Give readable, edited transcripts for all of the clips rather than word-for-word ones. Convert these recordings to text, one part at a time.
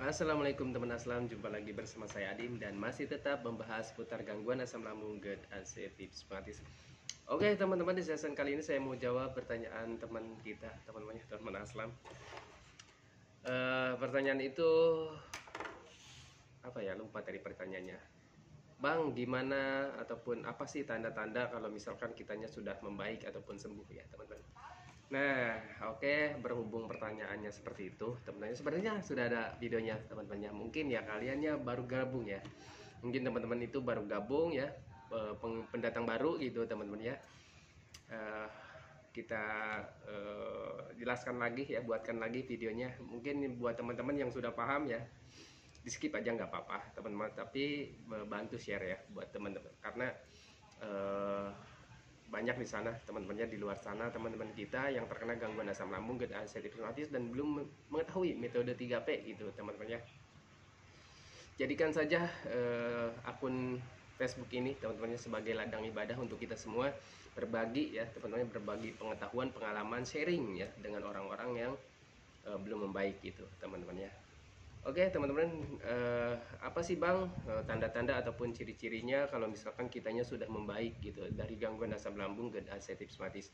Assalamualaikum teman aslam, jumpa lagi bersama saya Adim dan masih tetap membahas seputar gangguan asam lambung GERD AC tips praktis. Oke teman-teman, di sesi kali ini saya mau jawab pertanyaan teman kita, teman aslam. Pertanyaan itu apa ya, lupa tadi pertanyaannya. Bang, gimana ataupun apa sih tanda-tanda kalau misalkan kitanya sudah membaik ataupun sembuh ya teman-teman. Nah, oke, berhubung pertanyaannya seperti itu, teman-teman, sebenarnya sudah ada videonya, teman-teman. Mungkin ya kaliannya baru gabung ya. Mungkin teman-teman itu baru gabung ya, pendatang baru gitu, teman-teman ya. Eh, kita jelaskan lagi ya, buatkan lagi videonya. Mungkin buat teman-teman yang sudah paham ya, di skip aja nggak apa-apa, teman-teman. Tapi bantu share ya buat teman-teman, karena eh, banyak di sana teman-temannya, di luar sana teman-teman kita yang terkena gangguan asam lambung, GERD rheumatis dan belum mengetahui metode 3P gitu teman-teman ya. Jadikan saja akun Facebook ini teman-temannya sebagai ladang ibadah untuk kita semua berbagi ya teman-teman, berbagi pengetahuan, pengalaman, sharing ya dengan orang-orang yang belum membaik gitu teman-teman ya. Oke teman-teman, apa sih bang tanda-tanda ataupun ciri-cirinya kalau misalkan kitanya sudah membaik gitu dari gangguan asam lambung GERD rheumatis?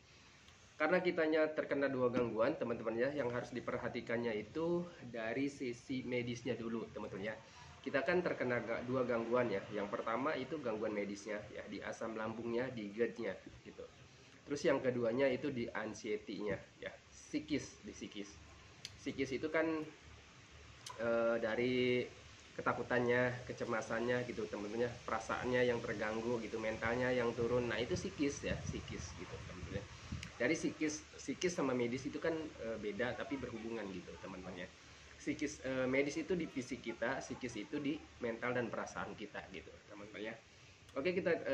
Karena kitanya terkena dua gangguan teman-teman ya, yang harus diperhatikannya itu dari sisi medisnya dulu teman-teman ya. Kita kan terkena dua gangguan ya. Yang pertama itu gangguan medisnya ya, di asam lambungnya, di GERD-nya gitu. Terus yang keduanya itu di anxiety-nya ya, psikis, di psikis. Psikis itu kan dari ketakutannya, kecemasannya gitu teman-teman ya, perasaannya yang terganggu gitu, mentalnya yang turun. Nah, itu psikis ya, psikis gitu teman-teman ya. Dari psikis sama medis itu kan beda tapi berhubungan gitu teman-teman ya. Psikis medis itu di fisik kita, psikis itu di mental dan perasaan kita gitu teman-teman ya. Oke, kita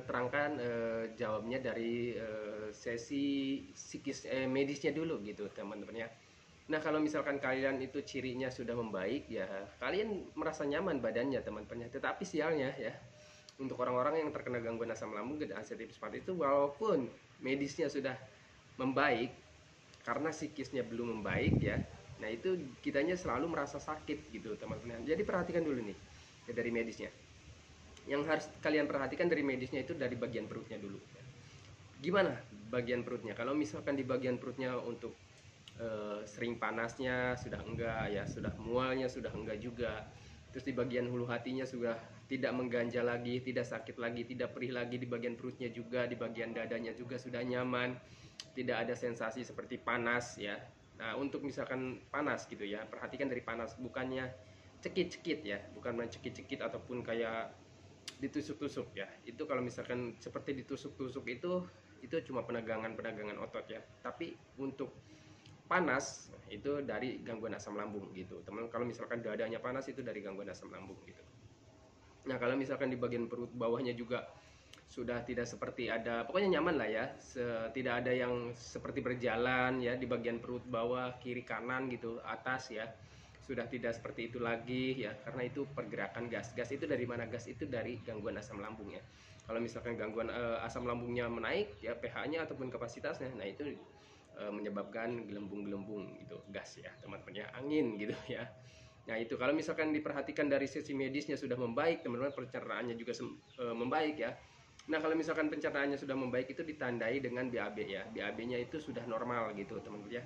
terangkan jawabnya dari sesi psikis medisnya dulu gitu teman-teman ya. Nah, kalau misalkan kalian itu cirinya sudah membaik ya, kalian merasa nyaman badannya teman-teman. Tetapi sialnya ya, untuk orang-orang yang terkena gangguan asam lambung dan asam seperti itu, walaupun medisnya sudah membaik, karena psikisnya belum membaik ya, nah itu kitanya selalu merasa sakit gitu teman-teman. Jadi perhatikan dulu nih ya, dari medisnya. Yang harus kalian perhatikan dari medisnya itu dari bagian perutnya dulu. Gimana bagian perutnya? Kalau misalkan di bagian perutnya untuk sering panasnya sudah enggak ya, sudah mualnya sudah enggak juga. Terus di bagian hulu hatinya sudah tidak mengganjal lagi, tidak sakit lagi, tidak perih lagi, di bagian perutnya juga, di bagian dadanya juga sudah nyaman, tidak ada sensasi seperti panas ya. Nah, untuk misalkan panas gitu ya, perhatikan dari panas, bukannya cekit-cekit ya, bukan cekit-cekit ataupun kayak ditusuk-tusuk ya. Itu kalau misalkan seperti ditusuk-tusuk itu cuma penegangan-penegangan otot ya. Tapi untuk panas itu dari gangguan asam lambung gitu teman. Kalau misalkan dadanya panas itu dari gangguan asam lambung gitu. Nah, kalau misalkan di bagian perut bawahnya juga sudah tidak seperti ada, pokoknya nyaman lah ya, tidak ada yang seperti berjalan ya di bagian perut bawah, kiri kanan gitu, atas ya, sudah tidak seperti itu lagi ya, karena itu pergerakan gas. Gas itu dari mana? Gas itu dari gangguan asam lambung ya. Kalau misalkan gangguan asam lambungnya menaik ya, pH-nya ataupun kapasitasnya, nah itu menyebabkan gelembung-gelembung gitu, gas ya teman-teman ya, angin gitu ya. Nah, itu kalau misalkan diperhatikan dari sisi medisnya sudah membaik teman-teman, pencernaannya juga membaik ya. Nah, kalau misalkan pencernaannya sudah membaik itu ditandai dengan BAB ya. BAB-nya itu sudah normal gitu teman-teman ya.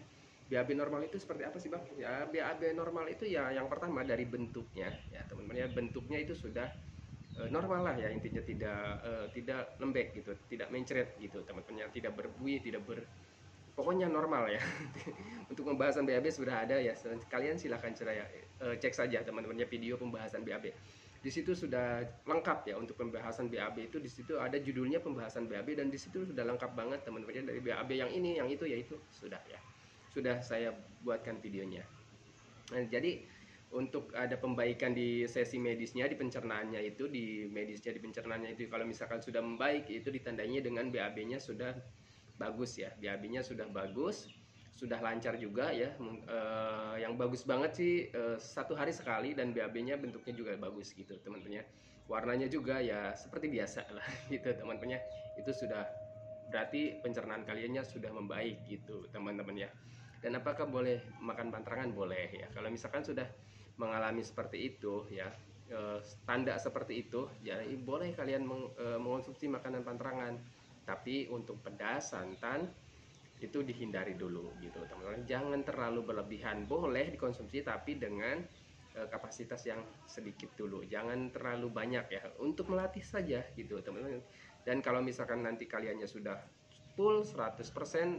BAB normal itu seperti apa sih bang? Ya, BAB normal itu ya yang pertama dari bentuknya ya teman-teman ya. Bentuknya itu sudah normal lah ya, intinya tidak lembek gitu, tidak mencret gitu teman-teman ya, tidak berbuih, tidak pokoknya normal ya. Untuk pembahasan BAB sudah ada ya, kalian silahkan cek saja teman-teman ya, video pembahasan BAB. Di situ sudah lengkap ya untuk pembahasan BAB itu, di situ ada judulnya pembahasan BAB dan di situ sudah lengkap banget teman-teman ya, dari BAB yang ini, yang itu, yaitu sudah ya. Sudah saya buatkan videonya. Nah, jadi untuk ada pembaikan di sesi medisnya, di pencernaannya itu, di medisnya, di pencernaannya itu, kalau misalkan sudah membaik itu ditandainya dengan BAB-nya sudah bagus ya. BAB-nya sudah bagus, sudah lancar juga ya. Yang bagus banget sih satu hari sekali, dan BAB-nya bentuknya juga bagus gitu teman-teman ya. Warnanya juga ya seperti biasa lah gitu teman-teman ya. Itu sudah berarti pencernaan kaliannya sudah membaik gitu teman-teman ya. Dan apakah boleh makan pantrangan? Boleh ya. Kalau misalkan sudah mengalami seperti itu ya, tanda seperti itu, jadi boleh kalian mengonsumsi makanan pantangan, tapi untuk pedas, santan itu dihindari dulu gitu teman-teman. Jangan terlalu berlebihan, boleh dikonsumsi tapi dengan kapasitas yang sedikit dulu, jangan terlalu banyak ya, untuk melatih saja gitu teman-teman. Dan kalau misalkan nanti kaliannya sudah full 100%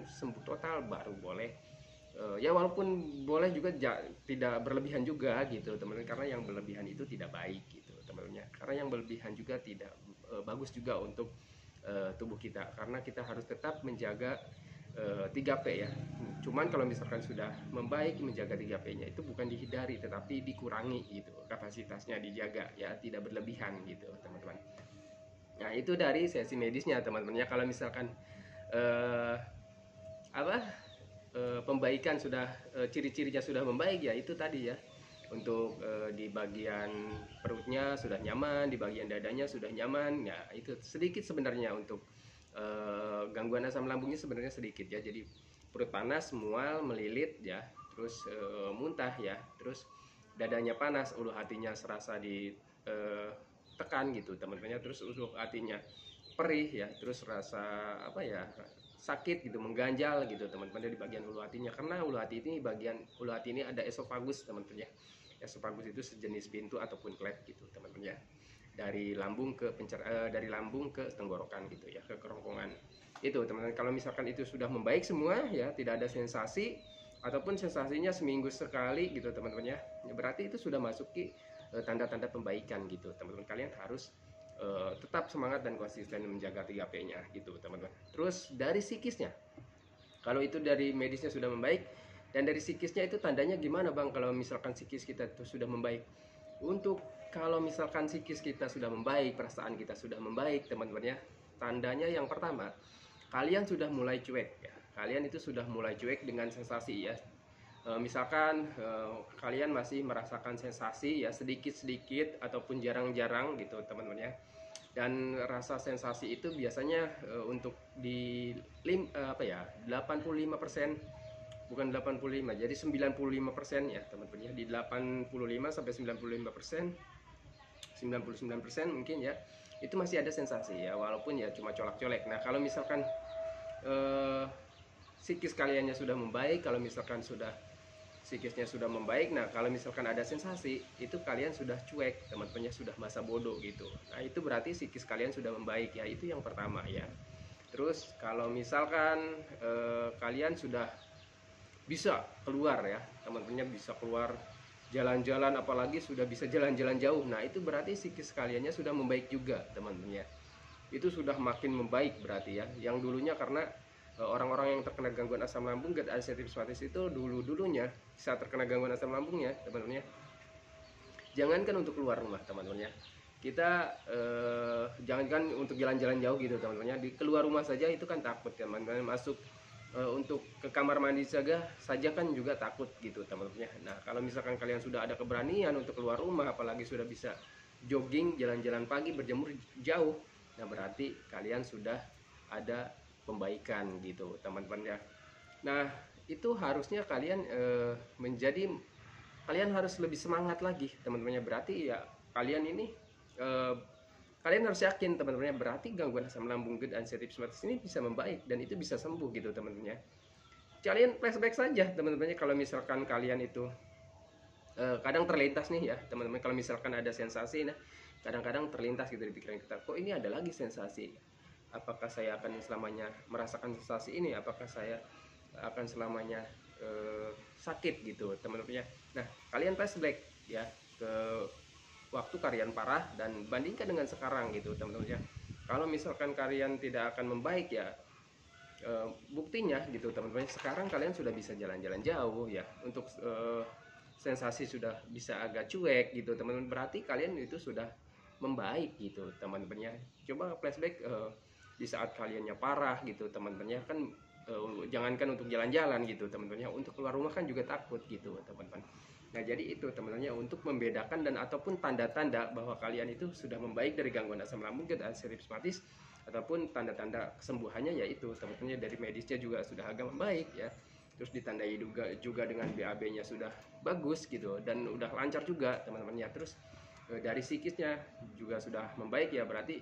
sembuh total, baru boleh ya, walaupun boleh juga tidak berlebihan juga gitu teman-teman, karena yang berlebihan itu tidak baik gitu teman-teman ya, karena yang berlebihan juga tidak bagus juga untuk tubuh kita, karena kita harus tetap menjaga 3P ya. Cuman kalau misalkan sudah membaik, menjaga 3P-nya itu bukan dihindari tetapi dikurangi gitu, kapasitasnya dijaga ya, tidak berlebihan gitu teman-teman. Nah itu dari sesi medisnya teman-teman ya. Kalau misalkan apa pembaikan sudah, ciri-cirinya sudah membaik ya, itu tadi ya, untuk di bagian perutnya sudah nyaman, di bagian dadanya sudah nyaman ya, itu sedikit sebenarnya untuk gangguan asam lambungnya sebenarnya sedikit ya, jadi perut panas, mual, melilit ya, terus muntah ya, terus dadanya panas, ulu hatinya serasa ditekan gitu teman-teman, terus ulu hatinya perih ya, terus rasa apa ya, sakit gitu, mengganjal gitu teman-teman di bagian ulu hatinya, karena ulu hati ini, bagian ulu hati ini ada esofagus teman-teman ya. Esofagus itu sejenis pintu ataupun klep gitu teman-teman ya, dari lambung ke dari lambung ke tenggorokan gitu ya, ke kerongkongan itu teman-teman. Kalau misalkan itu sudah membaik semua ya, tidak ada sensasi ataupun sensasinya seminggu sekali gitu teman-teman ya, berarti itu sudah masuki tanda-tanda pembaikan gitu teman-teman. Kalian harus tetap semangat dan konsisten menjaga 3P-nya gitu teman-teman. Terus dari psikisnya, kalau itu dari medisnya sudah membaik, dan dari psikisnya itu tandanya gimana bang kalau misalkan psikis kita itu sudah membaik? Untuk kalau misalkan psikis kita sudah membaik, perasaan kita sudah membaik teman-teman ya, tandanya yang pertama, kalian sudah mulai cuek ya, kalian itu sudah mulai cuek dengan sensasi ya. Misalkan kalian masih merasakan sensasi ya, sedikit-sedikit ataupun jarang-jarang gitu teman-teman ya, dan rasa sensasi itu biasanya untuk di apa ya, 85%, bukan 85, jadi 95% ya teman-teman ya, di 85 sampai 95%, 99% mungkin ya, itu masih ada sensasi ya, walaupun ya cuma colak-colek. Nah kalau misalkan psikis kaliannya sudah membaik, kalau misalkan sudah psikisnya sudah membaik, nah kalau misalkan ada sensasi itu kalian sudah cuek teman-temannya, sudah masa bodoh gitu, nah itu berarti psikis kalian sudah membaik ya, itu yang pertama ya. Terus kalau misalkan kalian sudah bisa keluar ya teman-temannya, bisa keluar jalan-jalan, apalagi sudah bisa jalan-jalan jauh, nah itu berarti psikis kaliannya sudah membaik juga teman-temannya, itu sudah makin membaik berarti ya. Yang dulunya karena orang-orang yang terkena gangguan asam lambung, GERD ulcerative colitis itu dulunya saat terkena gangguan asam lambungnya teman-teman ya, jangankan untuk keluar rumah teman-teman ya, kita jangankan untuk jalan-jalan jauh gitu teman-teman ya, di keluar rumah saja itu kan takut teman-teman, masuk untuk ke kamar mandi saja kan juga takut gitu teman-teman ya. Nah kalau misalkan kalian sudah ada keberanian untuk keluar rumah, apalagi sudah bisa jogging, jalan-jalan pagi, berjemur jauh, nah berarti kalian sudah ada pembaikan gitu teman-teman ya. Nah itu harusnya kalian kalian harus lebih semangat lagi teman-temannya, berarti ya kalian ini kalian harus yakin teman-temannya, berarti gangguan asam lambung GERD ulcerative colitis ini bisa membaik dan itu bisa sembuh gitu teman-temannya. Kalian flashback saja teman-temannya, kalau misalkan kalian itu kadang terlintas nih ya teman-teman, kalau misalkan ada sensasi, nah kadang-kadang terlintas gitu di pikiran kita, kok ini ada lagi sensasi, apakah saya akan selamanya merasakan sensasi ini, apakah saya akan selamanya sakit gitu teman-teman ya. Nah kalian flashback ya ke waktu kalian parah dan bandingkan dengan sekarang gitu teman-teman ya. Kalau misalkan kalian tidak akan membaik ya, buktinya gitu teman-teman, sekarang kalian sudah bisa jalan-jalan jauh ya, untuk sensasi sudah bisa agak cuek gitu teman-teman, berarti kalian itu sudah membaik gitu teman-teman ya. Coba flashback di saat kaliannya parah gitu teman-teman ya, kan jangankan untuk jalan-jalan gitu teman-teman ya, untuk keluar rumah kan juga takut gitu teman-teman. Nah jadi itu teman-teman ya, untuk membedakan dan ataupun tanda-tanda bahwa kalian itu sudah membaik dari gangguan asam lambung GERD ulcerative colitis, ataupun tanda-tanda kesembuhannya yaitu teman-teman dari medisnya juga sudah agak membaik ya, terus ditandai juga dengan BAB-nya sudah bagus gitu dan udah lancar juga teman-teman ya. Terus dari psikisnya juga sudah membaik ya, berarti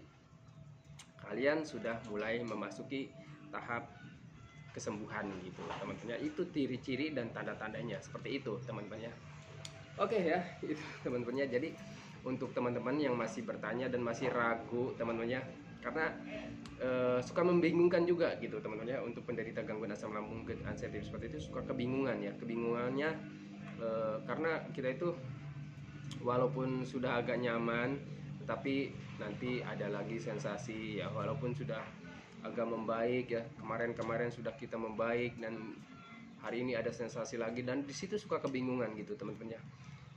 kalian sudah mulai memasuki tahap kesembuhan gitu teman-teman ya. Itu ciri-ciri dan tanda-tandanya seperti itu teman-teman ya. Oke ya, itu teman-teman ya. Jadi untuk teman-teman yang masih bertanya dan masih ragu teman-teman ya, karena suka membingungkan juga gitu teman-teman ya, untuk penderita gangguan asam lambung GERD ansetif seperti itu suka kebingungan ya. Kebingungannya karena kita itu walaupun sudah agak nyaman, tetapi nanti ada lagi sensasi ya, walaupun sudah agak membaik ya, kemarin-kemarin sudah kita membaik dan hari ini ada sensasi lagi, dan di situ suka kebingungan gitu teman-teman ya.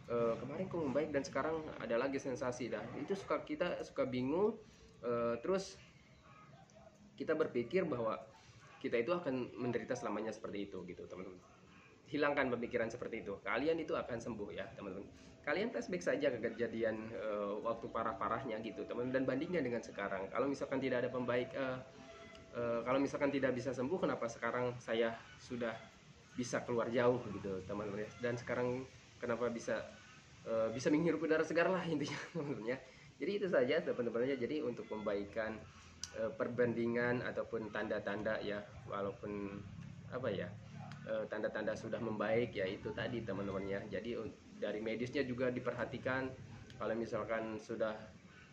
Kemarin kok membaik dan sekarang ada lagi sensasi, dah itu kita suka bingung. Terus kita berpikir bahwa kita itu akan menderita selamanya seperti itu gitu teman-teman. Hilangkan pemikiran seperti itu, kalian itu akan sembuh ya teman-teman. Kalian flashback saja ke kejadian waktu parah-parahnya gitu teman, dan bandingkan dengan sekarang. Kalau misalkan tidak ada pembaik, kalau misalkan tidak bisa sembuh, kenapa sekarang saya sudah bisa keluar jauh gitu teman-teman ya. Dan sekarang kenapa bisa menghirup udara segar lah intinya teman-teman ya. Jadi itu saja teman-teman ya. Jadi untuk membaikan perbandingan ataupun tanda-tanda ya, walaupun apa ya, tanda-tanda sudah membaik ya, itu tadi teman-teman ya. Jadi dari medisnya juga diperhatikan. Kalau misalkan sudah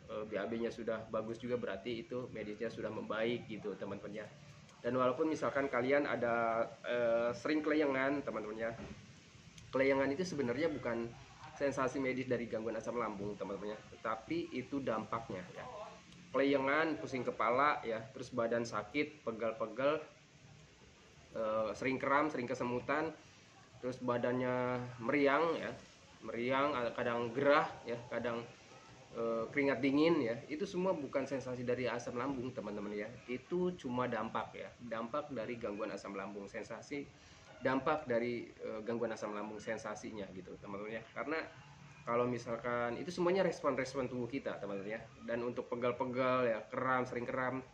BAB-nya sudah bagus juga, berarti itu medisnya sudah membaik gitu teman-teman ya. Dan walaupun misalkan kalian ada sering kelayangan teman-teman ya, kelayangan itu sebenarnya bukan sensasi medis dari gangguan asam lambung teman-teman ya, tetapi itu dampaknya ya. Kelayangan, pusing kepala ya, terus badan sakit, pegal-pegal, sering kram, sering kesemutan, terus badannya meriang ya, meriang, kadang gerah ya, kadang keringat dingin ya. Itu semua bukan sensasi dari asam lambung teman-teman ya, itu cuma dampak ya, dampak dari gangguan asam lambung. Sensasi dampak dari gangguan asam lambung, sensasinya gitu teman-teman ya. Karena kalau misalkan itu semuanya respon-respon tubuh kita teman-teman ya. Dan untuk pegal-pegal ya, kram, sering kram,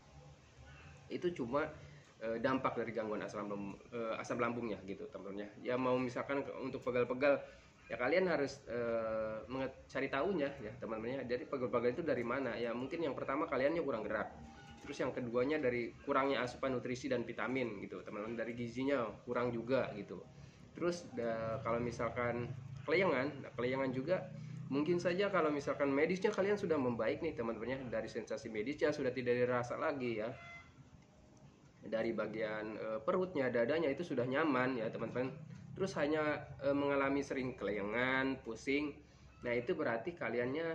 itu cuma dampak dari gangguan asam lambungnya gitu teman-teman ya. Ya mau misalkan untuk pegal-pegal ya, kalian harus cari tahunya ya teman-teman ya. Jadi pegal-pegal itu dari mana ya? Mungkin yang pertama kaliannya kurang gerak, terus yang keduanya dari kurangnya asupan nutrisi dan vitamin gitu teman-teman. Dari gizinya kurang juga gitu. Terus kalau misalkan kelayangan juga mungkin saja kalau misalkan medisnya kalian sudah membaik nih teman-teman ya, dari sensasi medisnya sudah tidak dirasa lagi ya, dari bagian perutnya, dadanya itu sudah nyaman ya teman-teman. Terus hanya mengalami sering kelayangan, pusing. Nah itu berarti kaliannya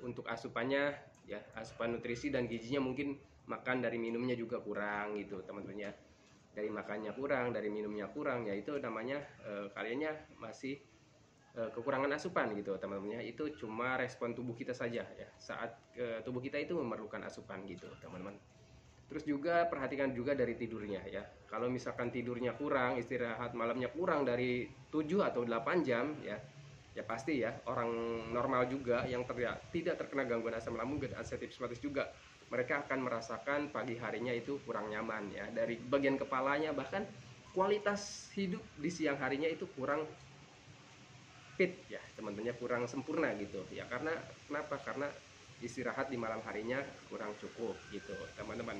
untuk asupannya ya, asupan nutrisi dan gizinya mungkin makan dari minumnya juga kurang gitu teman-teman ya. Dari makannya kurang, dari minumnya kurang ya, itu namanya kaliannya masih kekurangan asupan gitu teman-teman ya. Itu cuma respon tubuh kita saja ya, saat tubuh kita itu memerlukan asupan gitu teman-teman. Terus juga perhatikan juga dari tidurnya ya. Kalau misalkan tidurnya kurang, istirahat malamnya kurang dari 7 atau 8 jam ya, ya pasti ya, orang normal juga yang tidak terkena gangguan asam lambung GERD ansetif juga, mereka akan merasakan pagi harinya itu kurang nyaman ya. Dari bagian kepalanya, bahkan kualitas hidup di siang harinya itu kurang fit ya teman-teman ya, kurang sempurna gitu ya. Karena kenapa? Karena istirahat di malam harinya kurang cukup gitu teman-teman.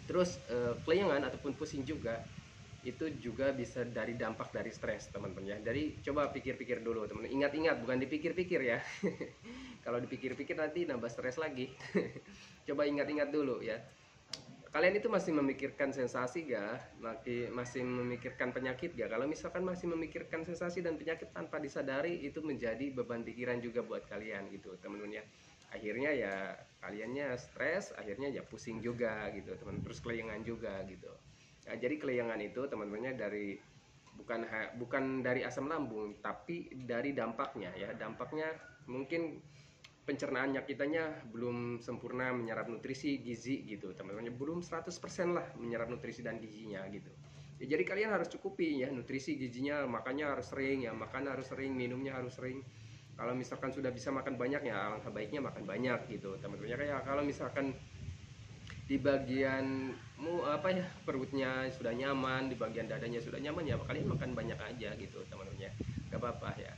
Terus kelayangan ataupun pusing juga itu juga bisa dari dampak dari stres teman-teman ya. Dari coba pikir-pikir dulu teman, ingat-ingat, bukan dipikir-pikir ya. Kalau dipikir-pikir nanti nambah stres lagi. Coba ingat-ingat dulu ya, kalian itu masih memikirkan sensasi gak? Masih memikirkan penyakit gak? Kalau misalkan masih memikirkan sensasi dan penyakit tanpa disadari, itu menjadi beban pikiran juga buat kalian gitu teman-teman ya. Akhirnya ya kaliannya stres, akhirnya ya pusing juga gitu teman. Terus kelayangan juga gitu. Nah, jadi kelayangan itu teman-temannya dari bukan dari asam lambung, tapi dari dampaknya ya. Dampaknya mungkin pencernaannya kitanya belum sempurna menyerap nutrisi gizi gitu teman-teman, belum 100% lah menyerap nutrisi dan gizinya gitu ya. Jadi kalian harus cukupi ya nutrisi gizinya, makannya harus sering ya, makan harus sering, minumnya harus sering. Kalau misalkan sudah bisa makan banyak ya alangkah baiknya makan banyak gitu teman-teman ya. Kayak kalau misalkan di bagian apa ya, perutnya sudah nyaman, di bagian dadanya sudah nyaman, ya kalian makan banyak aja gitu teman-teman ya, nggak apa-apa ya.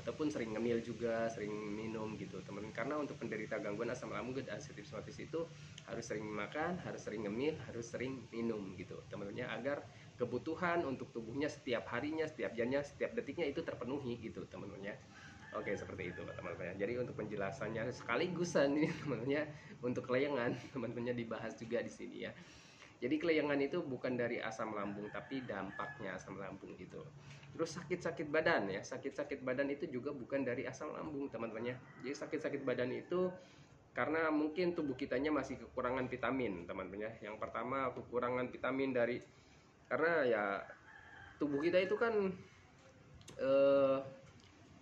Ataupun sering ngemil juga, sering minum gitu teman-teman, karena untuk penderita gangguan asam lambung dan hepatitis itu harus sering makan, harus sering ngemil, harus sering minum gitu teman-teman, agar kebutuhan untuk tubuhnya setiap harinya, setiap jamnya, setiap detiknya itu terpenuhi gitu teman-teman. Oke, seperti itu teman-teman. Jadi untuk penjelasannya sekaligusan ini teman-teman, untuk kelayangan teman-teman dibahas juga di sini ya. Jadi kelayangan itu bukan dari asam lambung, tapi dampaknya asam lambung gitu. Terus sakit-sakit badan ya, sakit-sakit badan itu juga bukan dari asam lambung teman-teman ya. Jadi sakit-sakit badan itu karena mungkin tubuh kitanya masih kekurangan vitamin teman-teman ya. Yang pertama kekurangan vitamin dari, karena ya tubuh kita itu kan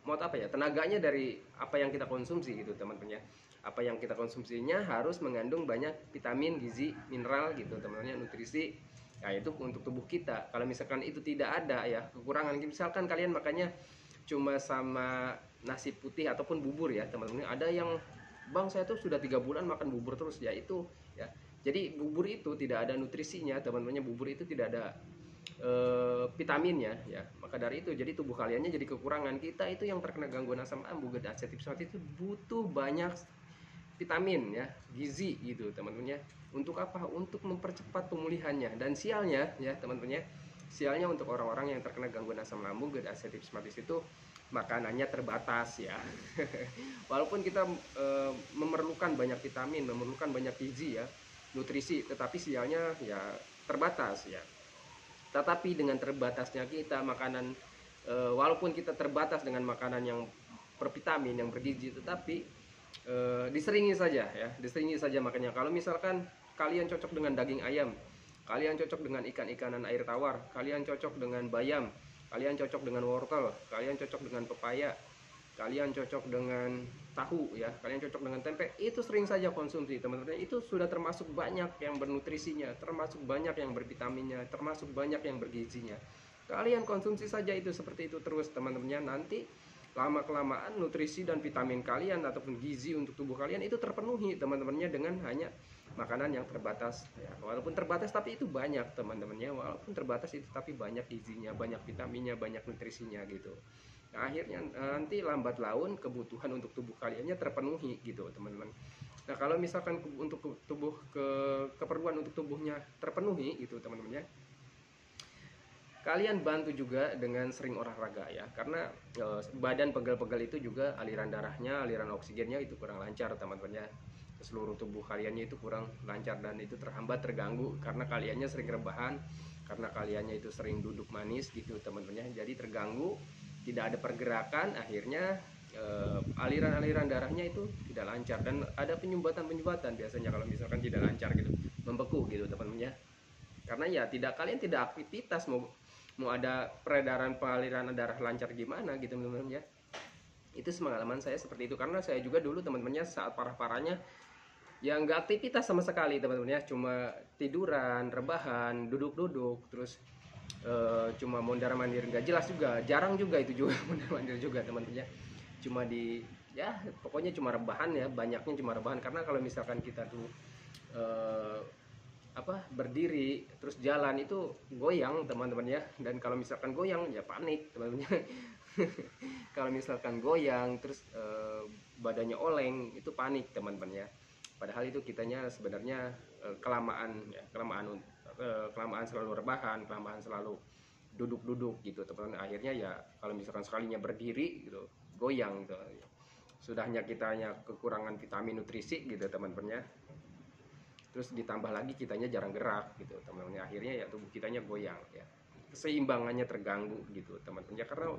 mau apa ya, tenaganya dari apa yang kita konsumsi gitu teman-teman ya. Apa yang kita konsumsinya harus mengandung banyak vitamin, gizi, mineral gitu teman-teman, nutrisi. Nah itu untuk tubuh kita. Kalau misalkan itu tidak ada ya, kekurangan, misalkan kalian makannya cuma sama nasi putih ataupun bubur ya teman-teman. Ada yang, bang saya tuh sudah 3 bulan makan bubur terus, ya itu ya. Jadi bubur itu tidak ada nutrisinya teman-teman, bubur itu tidak ada vitaminnya ya. Maka dari itu jadi tubuh kaliannya jadi kekurangan. Kita itu yang terkena gangguan asam lambung dan hepatitis itu butuh banyak vitamin ya, gizi gitu teman-teman ya. Untuk apa? Untuk mempercepat pemulihannya. Dan sialnya ya teman-teman ya, sialnya untuk orang-orang yang terkena gangguan asam lambung dan hepatitis itu makanannya terbatas ya. Walaupun kita memerlukan banyak vitamin, memerlukan banyak gizi ya, nutrisi, tetapi sialnya ya terbatas ya. Tetapi dengan terbatasnya kita makanan, walaupun kita terbatas dengan makanan yang bervitamin, yang bergizi, tetapi diseringi saja ya, diseringi saja makanya. Kalau misalkan kalian cocok dengan daging ayam, kalian cocok dengan ikan-ikanan air tawar, kalian cocok dengan bayam, kalian cocok dengan wortel, kalian cocok dengan pepaya, kalian cocok dengan tahu ya, kalian cocok dengan tempe, itu sering saja konsumsi teman-teman. Itu sudah termasuk banyak yang bernutrisinya, termasuk banyak yang bervitaminnya, termasuk banyak yang bergizinya. Kalian konsumsi saja itu seperti itu terus teman-teman. Nanti lama kelamaan nutrisi dan vitamin kalian ataupun gizi untuk tubuh kalian itu terpenuhi teman-temannya, dengan hanya makanan yang terbatas ya. Walaupun terbatas tapi itu banyak teman-temannya, walaupun terbatas itu tapi banyak gizinya, banyak vitaminnya, banyak nutrisinya gitu. Nah, akhirnya nanti lambat laun kebutuhan untuk tubuh kaliannya terpenuhi gitu teman-teman. Nah kalau misalkan untuk tubuh keperluan untuk tubuhnya terpenuhi gitu teman-teman ya, kalian bantu juga dengan sering olahraga ya, karena badan pegel-pegel itu juga aliran darahnya, aliran oksigennya itu kurang lancar teman-teman ya. Seluruh tubuh kaliannya itu kurang lancar dan itu terhambat, terganggu karena kaliannya sering rebahan, karena kaliannya itu sering duduk manis gitu teman-teman ya. Jadi terganggu, tidak ada pergerakan, akhirnya aliran-aliran darahnya itu tidak lancar dan ada penyumbatan-penyumbatan biasanya kalau misalkan tidak lancar gitu, membeku gitu teman-teman ya. Karena ya tidak, kalian tidak aktivitas, mau ada peredaran pengaliran darah lancar gimana gitu teman-teman ya. Itu pengalaman saya seperti itu, karena saya juga dulu teman-temannya saat parah-parahnya ya nggak aktivitas sama sekali teman-teman ya, cuma tiduran, rebahan, duduk-duduk, terus cuma mondar mandir, nggak jelas juga, jarang juga itu juga mondar mandir juga teman-teman ya. Cuma di, ya pokoknya cuma rebahan ya, banyaknya cuma rebahan. Karena kalau misalkan kita tuh berdiri terus jalan itu goyang teman-teman ya, dan kalau misalkan goyang ya panik teman-teman. Kalau misalkan goyang terus badannya oleng itu panik teman-teman ya. Padahal itu kitanya sebenarnya kelamaan ya, kelamaan selalu rebahan, kelamaan selalu duduk-duduk gitu teman-teman. Akhirnya ya kalau misalkan sekalinya berdiri gitu goyang gitu, sudahnya kitanya kekurangan vitamin, nutrisi gitu teman-teman ya, terus ditambah lagi kitanya jarang gerak gitu teman-teman, akhirnya ya tubuh kitanya goyang ya, keseimbangannya terganggu gitu teman-teman ya. Karena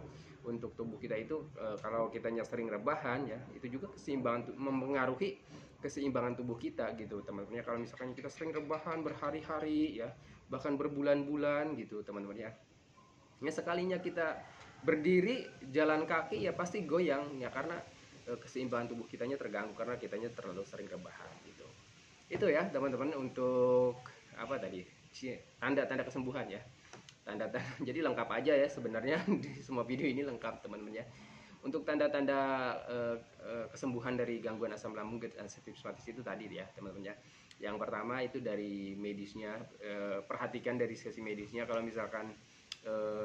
untuk tubuh kita itu kalau kitanya sering rebahan ya, itu juga keseimbangan, mempengaruhi keseimbangan tubuh kita gitu teman-teman ya. Kalau misalkan kita sering rebahan berhari-hari ya, bahkan berbulan-bulan gitu teman-teman ya, ya sekalinya kita berdiri jalan kaki ya pasti goyang ya, karena keseimbangan tubuh kitanya terganggu karena kitanya terlalu sering rebahan gitu. Itu ya teman-teman untuk apa tadi, tanda-tanda kesembuhan ya, tanda-tanda. Jadi lengkap aja ya sebenarnya di semua video ini lengkap teman-teman ya. Untuk tanda-tanda kesembuhan dari gangguan asam lambung dan hepatitis itu tadi ya teman-teman ya. Yang pertama itu dari medisnya, perhatikan dari sisi medisnya. Kalau misalkan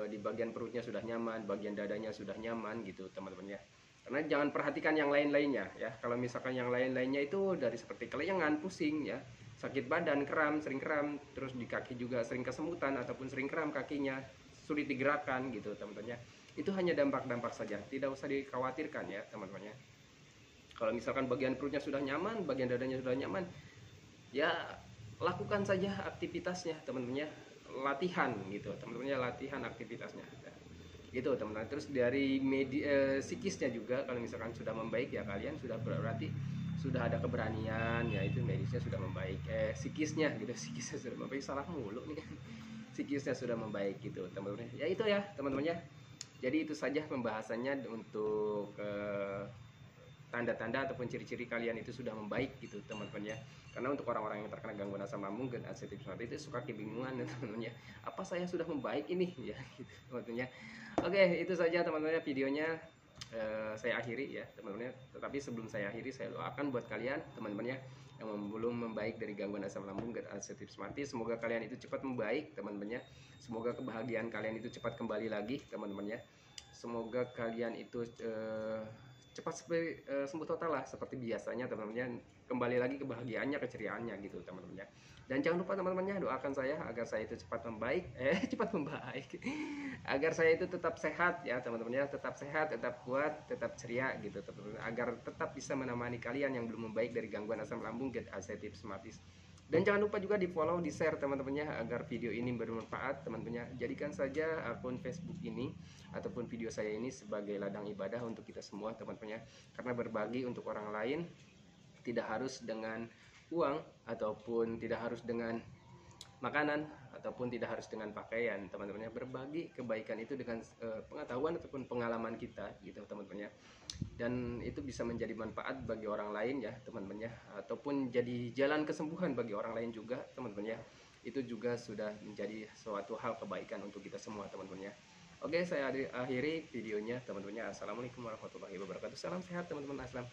di bagian perutnya sudah nyaman, bagian dadanya sudah nyaman gitu teman-teman ya. Karena jangan perhatikan yang lain-lainnya ya. Kalau misalkan yang lain-lainnya itu dari seperti kelengan, pusing ya, sakit badan, kram, sering kram, terus di kaki juga sering kesemutan ataupun sering kram kakinya, sulit digerakkan gitu teman-teman ya. Itu hanya dampak-dampak saja, tidak usah dikhawatirkan ya teman-teman ya. Kalau misalkan bagian perutnya sudah nyaman, bagian dadanya sudah nyaman, ya lakukan saja aktivitasnya teman-teman ya, latihan gitu teman-teman ya, latihan aktivitasnya gitu teman-teman. Terus dari psikisnya juga, kalau misalkan sudah membaik ya kalian sudah berarti sudah ada keberanian ya, itu medisnya sudah membaik, psikisnya gitu, psikisnya sudah membaik, salah mulu nih psikisnya sudah membaik gitu teman-teman ya. Itu ya teman-teman ya, jadi itu saja pembahasannya untuk tanda-tanda ataupun ciri-ciri kalian itu sudah membaik gitu teman-teman ya. Karena untuk orang-orang yang terkena gangguan asam lambung dan ulcerative colitis itu suka kebingungan ya teman-teman ya, apa saya sudah membaik ini ya gitu teman-teman ya. Oke, itu saja teman-teman ya videonya. Saya akhiri ya teman-teman ya. Tetapi sebelum saya akhiri, saya doakan buat kalian teman-teman ya yang belum membaik dari gangguan asam lambung dan ulcerative colitis, semoga kalian itu cepat membaik teman-teman ya. Semoga kebahagiaan kalian itu cepat kembali lagi teman-teman ya. Semoga kalian itu cepat sembuh total lah seperti biasanya teman-teman, kembali lagi kebahagiaannya, keceriaannya gitu teman-teman ya. Dan jangan lupa teman-temannya doakan saya agar saya itu cepat membaik, cepat membaik, agar saya itu tetap sehat ya teman-teman ya, tetap sehat, tetap kuat, tetap ceria gitu teman-teman, agar tetap bisa menemani kalian yang belum membaik dari gangguan asam lambung dan ulcerative colitis. Dan jangan lupa juga di follow, di share teman-temannya agar video ini bermanfaat teman-temannya. Jadikan saja akun Facebook ini ataupun video saya ini sebagai ladang ibadah untuk kita semua teman-temannya. Karena berbagi untuk orang lain tidak harus dengan uang ataupun tidak harus dengan makanan ataupun tidak harus dengan pakaian teman-temannya. Berbagi kebaikan itu dengan pengetahuan ataupun pengalaman kita gitu teman-temannya, dan itu bisa menjadi manfaat bagi orang lain ya teman-teman ya, ataupun jadi jalan kesembuhan bagi orang lain juga teman-teman ya. Itu juga sudah menjadi suatu hal kebaikan untuk kita semua teman-teman ya. Oke, saya akhiri videonya teman-teman ya. Assalamualaikum warahmatullahi wabarakatuh. Salam sehat teman-teman. Aslam.